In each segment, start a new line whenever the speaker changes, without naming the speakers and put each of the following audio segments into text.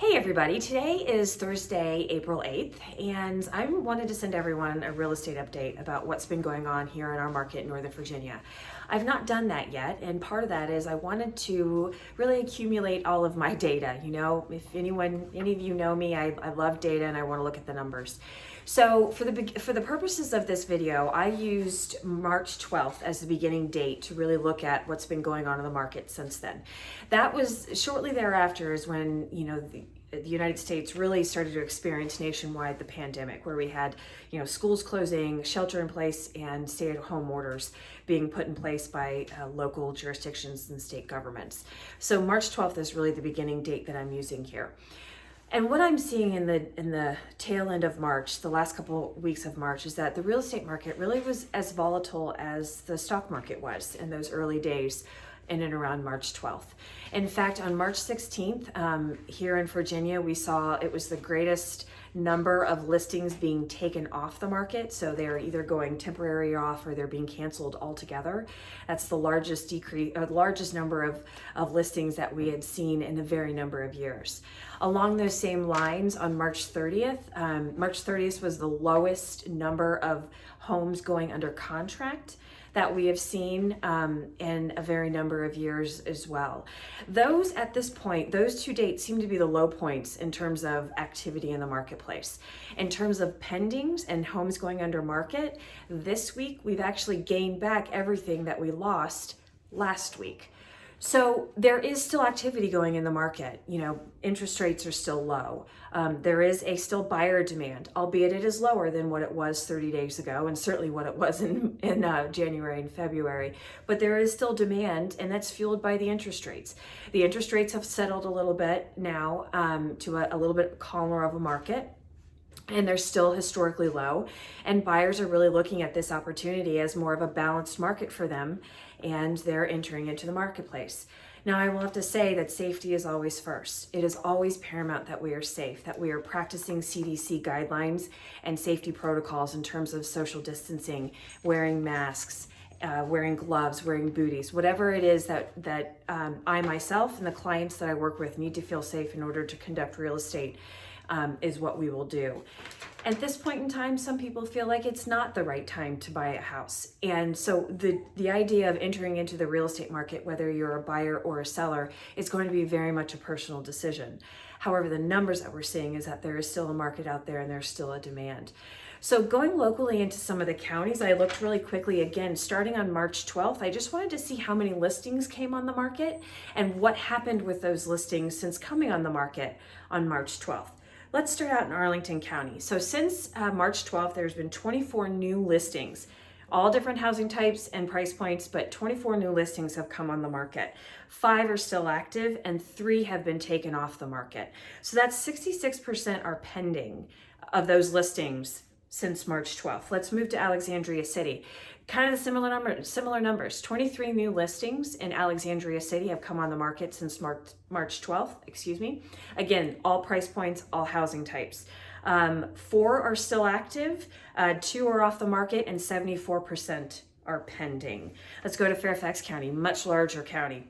Hey everybody, today is Thursday, April 8th, and I wanted to send everyone a real estate update about what's been going on here in our market in Northern Virginia. I've not done that yet, and part of that is I wanted to really accumulate all of my data. You know, if any of you know me, I love data and I want to look at the numbers. So for the purposes of this video, I used March 12th as the beginning date to really look at what's been going on in the market since then. That was shortly thereafter is when, the United States really started to experience nationwide the pandemic, where we had, schools closing, shelter in place, and stay-at-home orders being put in place by local jurisdictions and state governments. So March 12th is really the beginning date that I'm using here. And what I'm seeing in the tail end of March, the last couple weeks of March, is that the real estate market really was as volatile as the stock market was in those early days in and around March 12th. In fact, on March 16th, here in Virginia, we saw it was the greatest number of listings being taken off the market. So they're either going temporary off or they're being canceled altogether. That's the largest number of listings that we had seen in a very number of years. Along those same lines, on March 30th, March 30th was the lowest number of homes going under contract that we have seen in a very number of years as well. Those at this point, those two dates seem to be the low points in terms of activity in the marketplace. In terms of pendings and homes going under market, this week we've actually gained back everything that we lost last week. So there is still activity going in the market. Interest rates are still low. There is still buyer demand, albeit it is lower than what it was 30 days ago, and certainly what it was in January and February. But there is still demand, and that's fueled by the interest rates. The interest rates have settled a little bit now to a little bit calmer of a market. And they're still historically low, and buyers are really looking at this opportunity as more of a balanced market for them, and they're entering into the marketplace. Now, I will have to say that safety is always first. It is always paramount that we are safe, that we are practicing CDC guidelines and safety protocols in terms of social distancing, wearing masks, wearing gloves, wearing booties, whatever it is that I myself and the clients that I work with need to feel safe in order to conduct real estate. Is what we will do. At this point in time, some people feel like it's not the right time to buy a house. And so the idea of entering into the real estate market, whether you're a buyer or a seller, is going to be very much a personal decision. However, the numbers that we're seeing is that there is still a market out there and there's still a demand. So going locally into some of the counties, I looked really quickly again, starting on March 12th. I just wanted to see how many listings came on the market and what happened with those listings since coming on the market on March 12th. Let's start out in Arlington County. So since March 12th, there's been 24 new listings, all different housing types and price points, but 24 new listings have come on the market. 5 are still active and 3 have been taken off the market. So that's 66% are pending of those listings since March 12th. Let's move to Alexandria City. Kind of the similar numbers. 23 new listings in Alexandria City have come on the market since March 12th, Again, all price points, all housing types. 4 are still active, 2 are off the market, and 74% are pending. Let's go to Fairfax County, much larger county.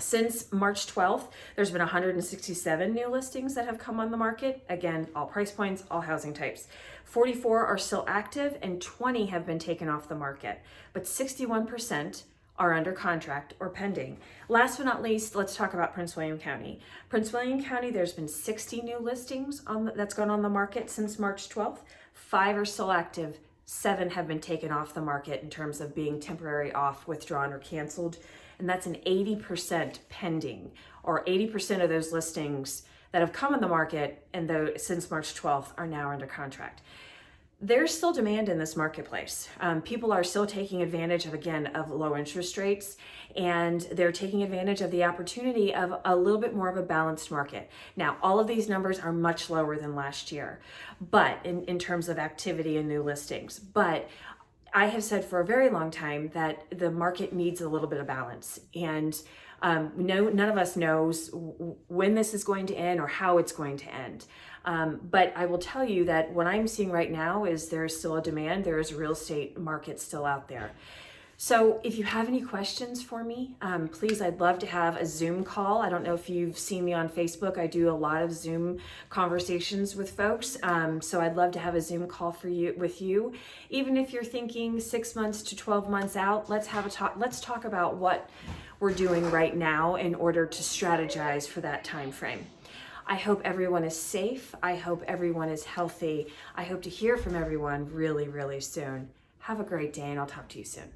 Since March 12th, there's been 167 new listings that have come on the market. Again, all price points, all housing types. 44 are still active and 20 have been taken off the market, but 61% are under contract or pending. Last but not least, let's talk about Prince William County. Prince William County, there's been 60 new listings that's gone on the market since March 12th. 5 are still active. 7 have been taken off the market in terms of being temporary off, withdrawn, or canceled. And that's an 80% pending, or 80% of those listings that have come on the market and since March 12th are now under contract. There's still demand in this marketplace. People are still taking advantage of low interest rates, and they're taking advantage of the opportunity of a little bit more of a balanced market. Now, all of these numbers are much lower than last year, but in terms of activity and new listings. But I have said for a very long time that the market needs a little bit of balance, and none of us knows when this is going to end or how it's going to end. But I will tell you that what I'm seeing right now is there is still a demand. There is a real estate market still out there. So if you have any questions for me, please, I'd love to have a Zoom call. I don't know if you've seen me on Facebook. I do a lot of Zoom conversations with folks. So I'd love to have a Zoom call with you. Even if you're thinking 6 months to 12 months out, let's have a talk. Let's talk about what we're doing right now in order to strategize for that time frame. I hope everyone is safe. I hope everyone is healthy. I hope to hear from everyone really, really soon. Have a great day, and I'll talk to you soon.